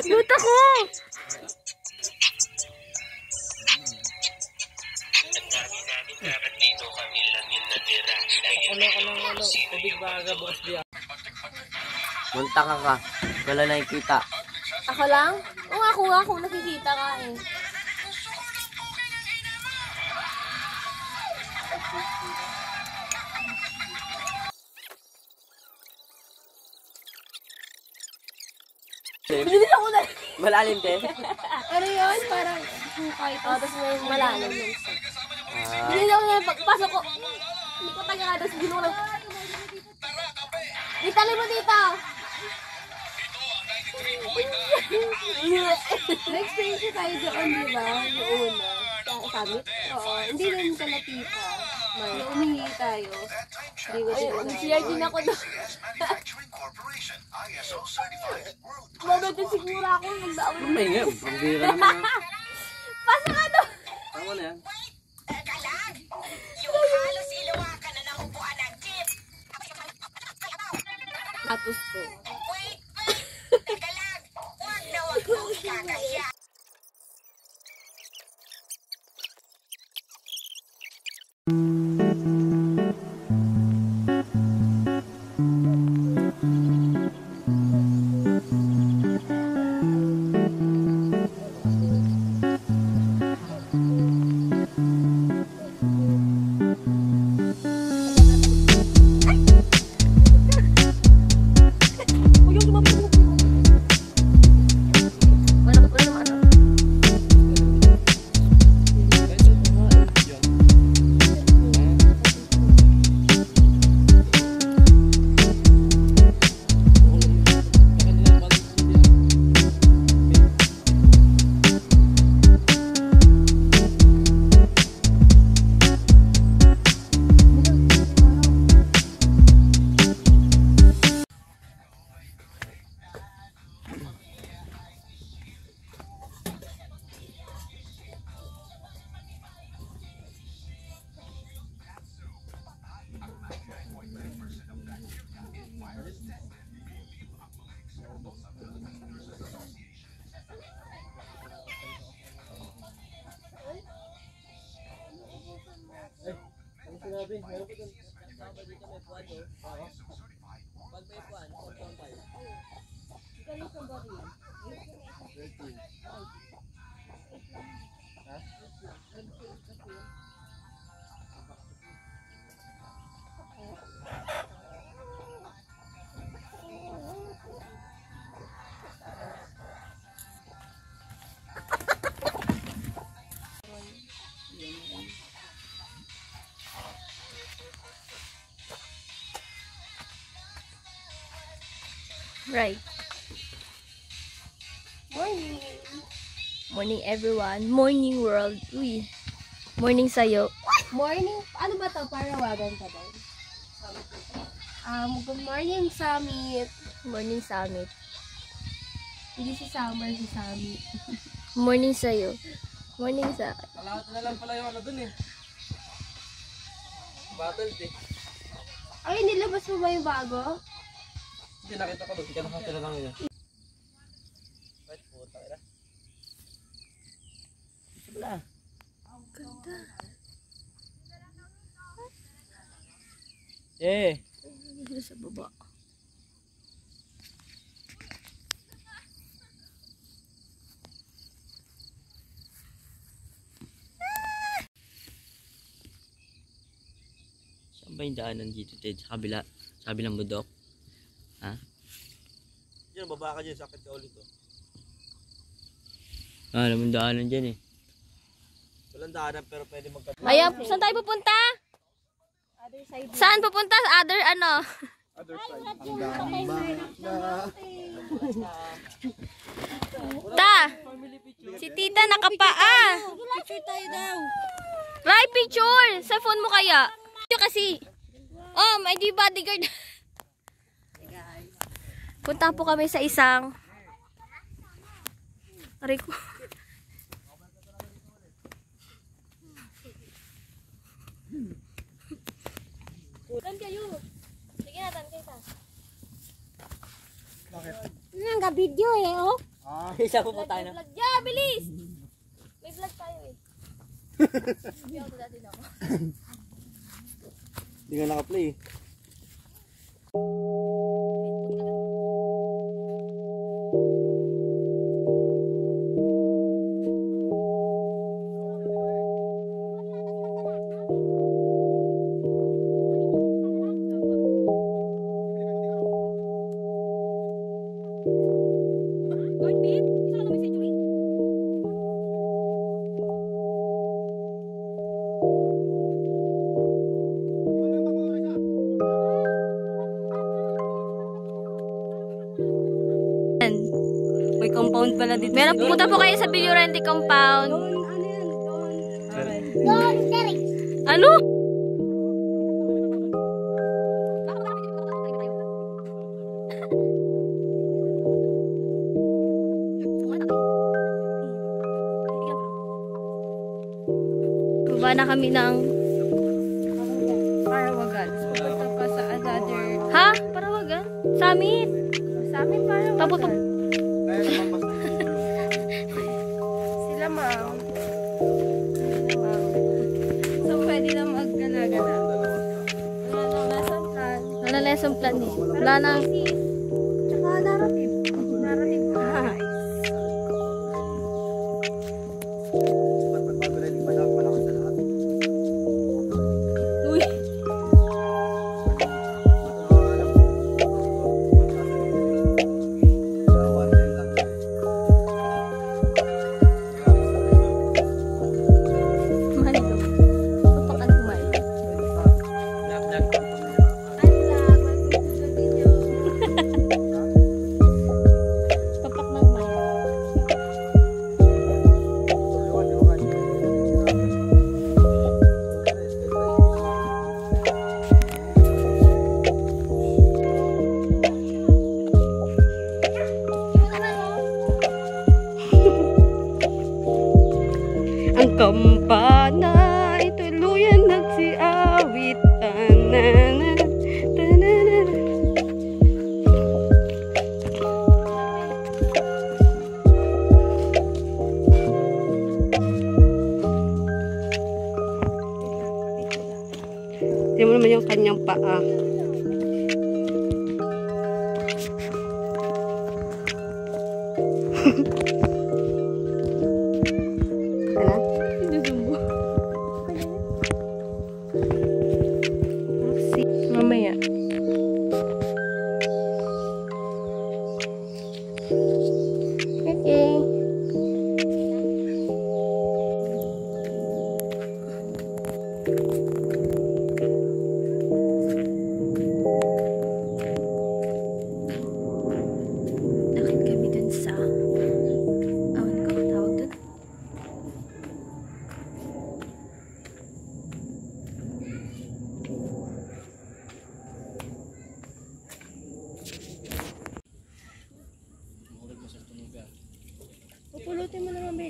Luta ko! Munta ka. Wala nakikita. Ako lang? Oo, ako nakikita ka eh. Bilis ako na. Malalim din? Pero yun, parang hukay. Tapos may malalim. Bilis ako na. Pagpasok ko, hindi ko taga. Tapos bilis ko lang. Itali mo dito. Na-experience tayo doon, di ba? Yung una. Summit? Oo. Hindi rin sa Latifa. May umingi tayo. Hindi ko siguro. Siya din ako doon. Mabagod siguro ako. Nagdaon. May nga. Ang bira naman. Pasok ka doon. Tama na yan. Teka lang. Yung halos ilawakan na nahupuan ng jeep. Status ko. Wait. Teka lang. Huwag na huwag mong ikakahiya. Sinabi, meron ko dun. Kasama dito may puwan, no? Pag may puwan, 4.5. Kano sa baril? 13. Ha? Right. Morning. Morning everyone. Morning world. Uy. Morning sa'yo. Morning, ano ba to? Parawagan ka ba? Good morning, Summit. Morning summit. Hindi si Summer, si Summit. Morning sa'yo. Morning sa... Lahat na lang pala yung ano dun eh. Battle eh. Ay, nilabas mo ba yung bago? Hindi nakita ko doon. Hindi ka nakatira lang yun. Wait, puta ka na. Wala. Ganda. Eh. Dito sa baba. Saan ba yung daanan dito, Ted? Sa kabila. Sa kabilang budok. Ha? Diyan, baba ka dyan. Sakit ka ulit, oh. Alam mo daanan dyan, eh. Walang daanan, pero pwede magkabila. Ayan, saan tayo pupunta? Saan pupunta? Other ano? Ta! Si tita nakapaa. Picture tayo daw. Right, picture! Sa phone mo kaya? Picture kasi. Oh, may di bodyguard. Punta po kami sa isang... Rico. Tan kayo. Sige na, tan kayo. Nang-video eh, oh. Isa po tayo na. Vlog, yeah, bilis! May vlog tayo eh. Hindi ako dati na ako. Hindi nga naka-play. May compound pala dito. Meron, pumunta po kayo sa Bilurente compound. Ano? Baba na kami ng Parawagan. Pupunta pa sa another... Ha? Parawagan? Summit? Summit Parawagan. Papunta. Sila ma'am. So, pwede na mag-gala-gala. Wala na lesson plan. Wala lesson plan eh. Wala na. Tsaka narrative. Narrative guys. Uy. Ang kampana ay tuluyan nagsiawit. Tanana, tanana. Tingnan mo naman yung kanyang paa. Mamaya. Okay. Lakad kami dun sa awan ko, tawag dun. Pupulutin mo naman, be.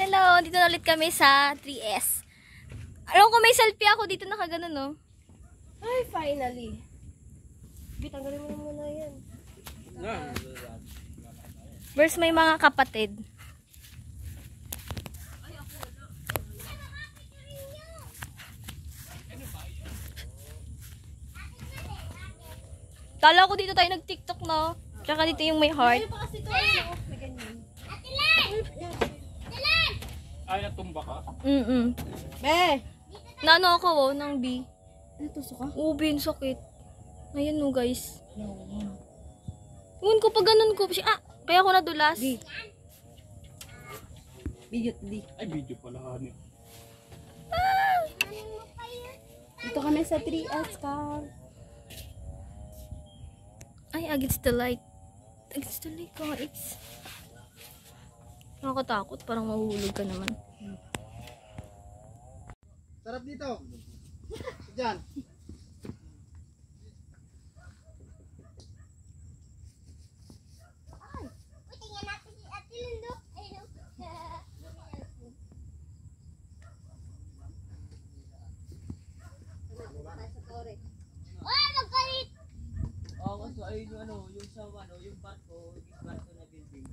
Hello, dito na ulit kami sa 3S. Alam ko may selfie ako dito nakaganon, no? Ay, finally. Tanggalin mo na muna yan. Where's may mga kapatid? Kala ko dito tayo nag-TikTok, no? Tsaka dito yung may heart. Ay, natumba ka? Be! Naano ako, oh, ng B. Natusok ka? Oo, B, yung sakit. Ayan, no, guys. Ewan ko, pag ganun ko. Kaya ako nadulas. B. Video, D. Ay, video pala hani. Dito kami sa 3S car. Ay, against the light. Against the light, guys. Nakakatakot, parang mahuhulog ka naman. Sarap dito. Diyan. yun yung ano, yung sa ano, yung barko, yung barko na building.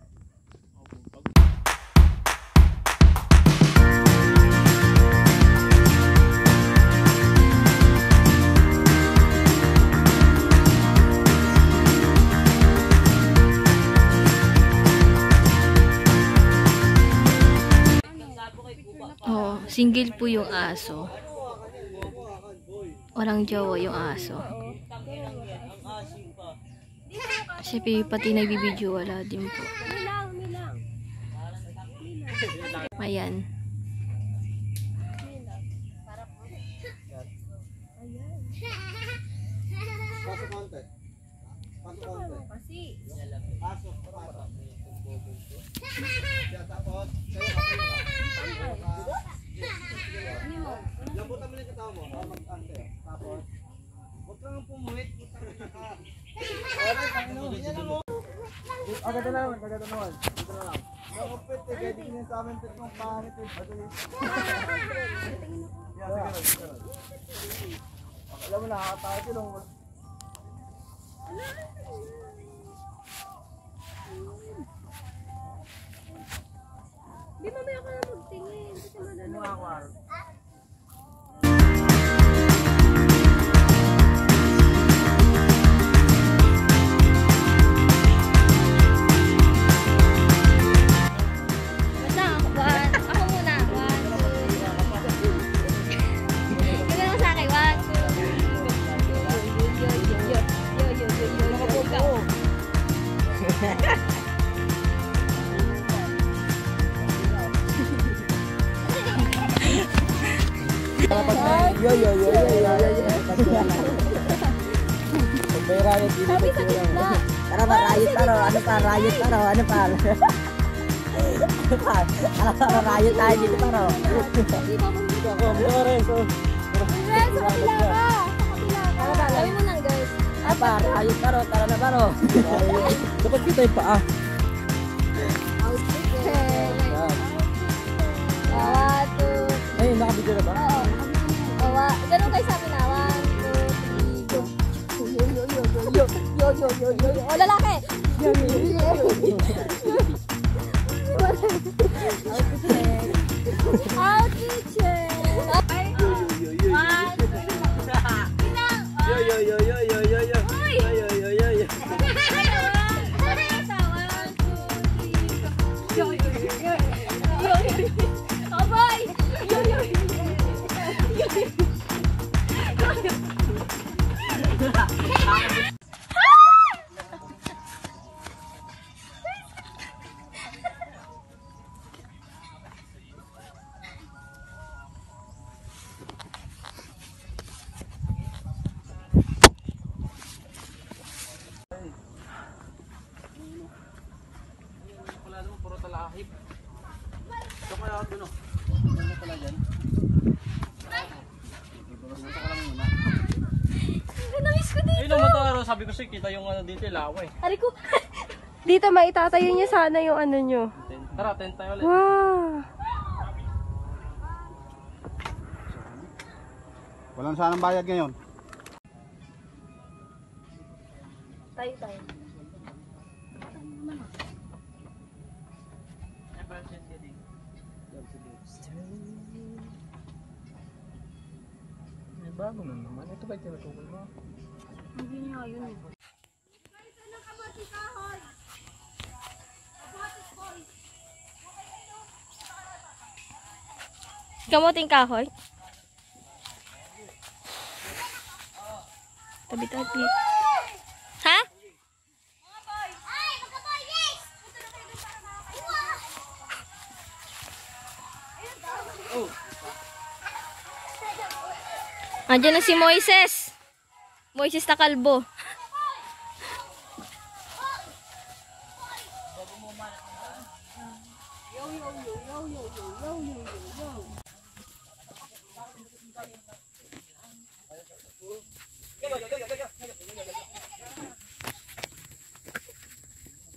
Oh, single po yung aso. Walang jowa yung aso. Kasi pati nagbibideo wala din po. Ayan. Pasok konti. Pasok konti. Pasok. Tapos, sayo ka. Lambutan mo lang yung katao mo. Mag-ante. Tapos, huwag kang pumuwit. Agad na naman. Dito na lang. Nakapit eh. Kaya di ko sa amin pit mong pangit eh. Sige. Alam mo na, nakakatawa silong. Di mamaya ka na magtingin. Kasi madala. Basta ako, ako muna. 1, 2. Gano'n mo sa akin. 1, 2. Yo. May riot dito. Tara ba, riot taro. Ano pa, riot taro. Ano pa? Riot tayo dito taro. Ako, Flores. Guys, sa kabila ka. Sa kabila ka. Gawin mo nang guys. Apa, riot taro. Tara na taro. Dapat kita yung paa. Ay, nakabidyo na ba? Oo. Ganun kayo sabi na. 1, 2, 3, go. O, lalaki. Outfit check. Sabi ko sa'yo, kita yung ano dito, laway. Ari ko. Dito maitatayo niya sana yung ano nyo. Tara, tent tayo ulit. Wow. Walang sanang bayad ngayon. Tayo. Bago na naman. Ito ba yung tinutulog mo? Hindi nga yun eh. Kamuting kahoy? Tabi-tabi. Ha? Andiyan na si Moises. Moises na kalbo.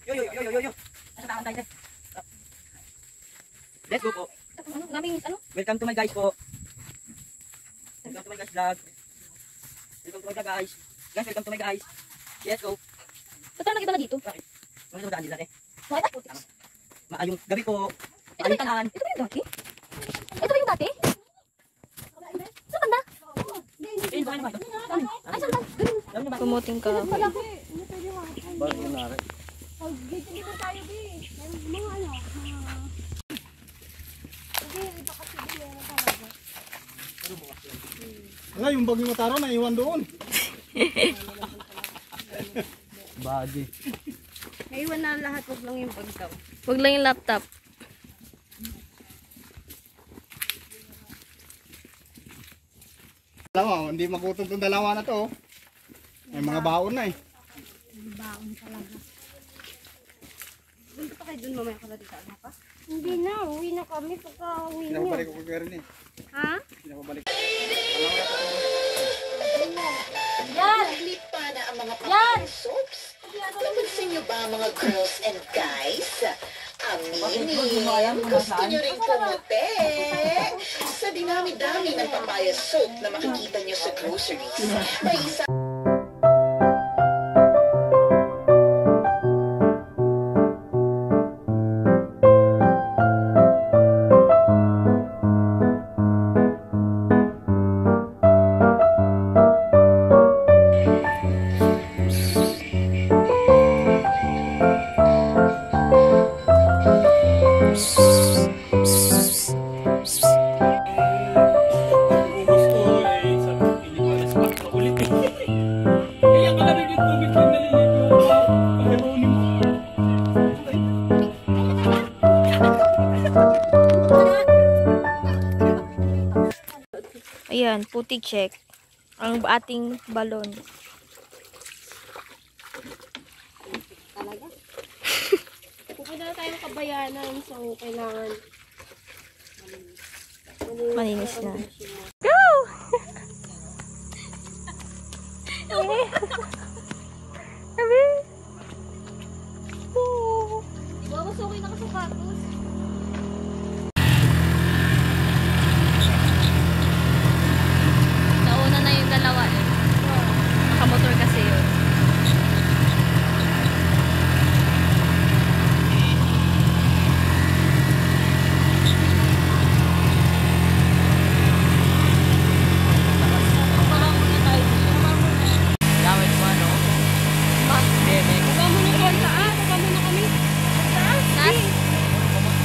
Yo. Let's go po. Welcome to my guys po. Welcome to my guys vlog. Welcome to my guys. Guys, welcome to my guys. Let's go. Saan nakita na dito? Bakit mo daan dito dati? Bakit ang putik? Yung gabi po, Ito ba yung dati? Ito ba yung dati? Saan banda? Ay, saan banda? Pumuting ka. Bakit nangyari? Dito tayo, Bi. Mga ano, Hindi, iba kasi meron talaga. Nga, yung bagyo mataro na iwan doon. Bagi. Naiwan na lahat, wag lang yung bag daw. Huwag lang yung laptop. Dalawa, hindi makutong itong dalawa na to. May mga baon na eh. Baon talaga. Punta pa kayo dun mamaya ka na dito. Ano pa? Hindi na, uwi na kami pagka-uwi niyo. Pinapabalik ko kay Rin eh. Ha? Pinapabalik. Yan! Lipa na ang mga papaya soaps. Napansin niyo ba mga girls and guys? Aminin, gusto niyo rin pumuti. Sa dinami-dami ng papaya soap na makikita niyo sa groceries, may isa Ayan, putik check. Ang ating balon. Talaga? Pupunta na tayo kabayanan, so kailangan Malinis na. Masukin na ka sa sapatos. Nauna na yung dalawa eh. Nakamotor kasi yun. gamit mo ano? Pandemic. Baba mo na kami taas. Baba mo na kami. Taas? Taas?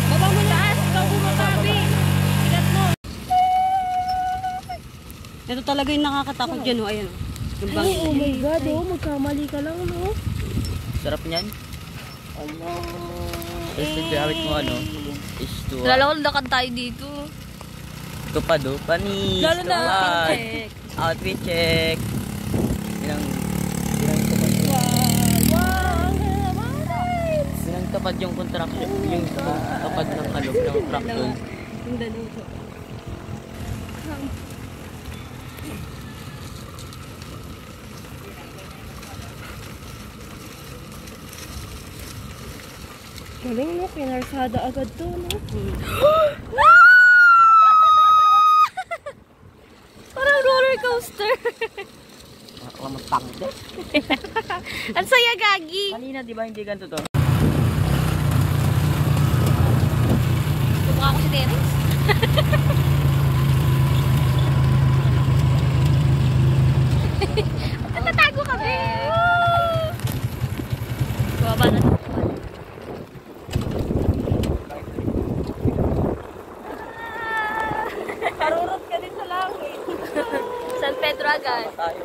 Baba mo na taas. Ikaw bumatabi. Sigat mo. Ito talaga yung nakakatakot dyan oh. Ayan oh. Yung Ay, oh my God, oh. Magkamali ka lang, no? Sarap niyan. Tapos gamit mo ano? H2O. Lalawal lakad tayo dito. Tupad oh. Panis. Lalo na Tupad. check. Outfit check. Ilang tapad yung contraction, yung tapad ng kalog ng truck doon. Yung dalawa. Galing, no? Pinarsada agad to, no? Parang roller coaster. Lamastang din. Ang saya, Gagi. Kanina di ba hindi ganito to? Tumukha ko si Terence. Natatago kami. Baba na. Karurot ka din sa langit. San Pedro agad. Tayo.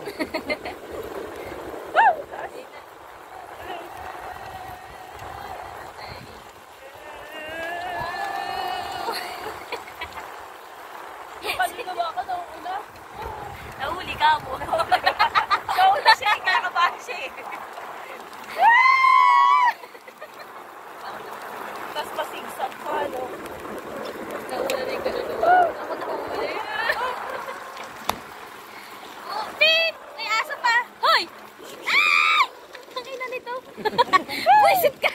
Palinawa ka daw, una. Nahuli ka mo. Nauna siya, kakabahan siya eh. Tapos pasigsak pa, no? Nauna na yung kaluluwa. Ako nahuli. Oh, beep! May aso pa. Hoy! Ah! Ang ina nito. Buisit ka.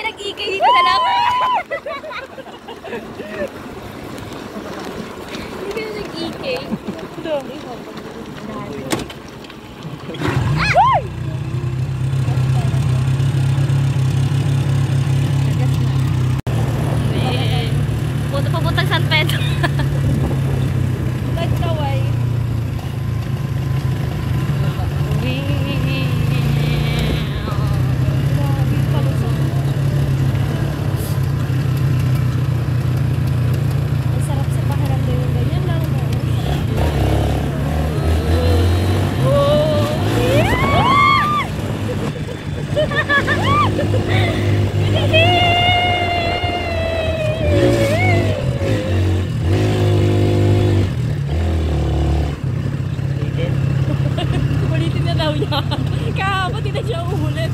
nag-ikay dito na lang. Hindi kayo nag-ikay. Papuntang San Pedro. Nagkaway. Grabe pala sa... Ang sarap sa pakiramdam yung ganyan lang. Ulitin na daw niya. Kahapon, hindi na siya uulit.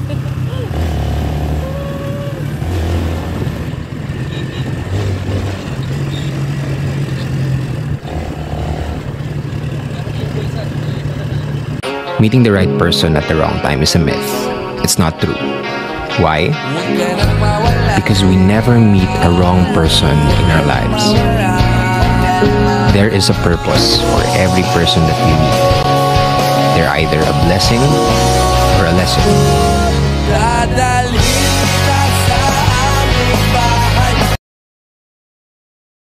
Meeting the right person at the wrong time is a myth. It's not true. Why? Because we never meet a wrong person in our lives. There is a purpose for every person that we meet. They're either a blessing or a lesson.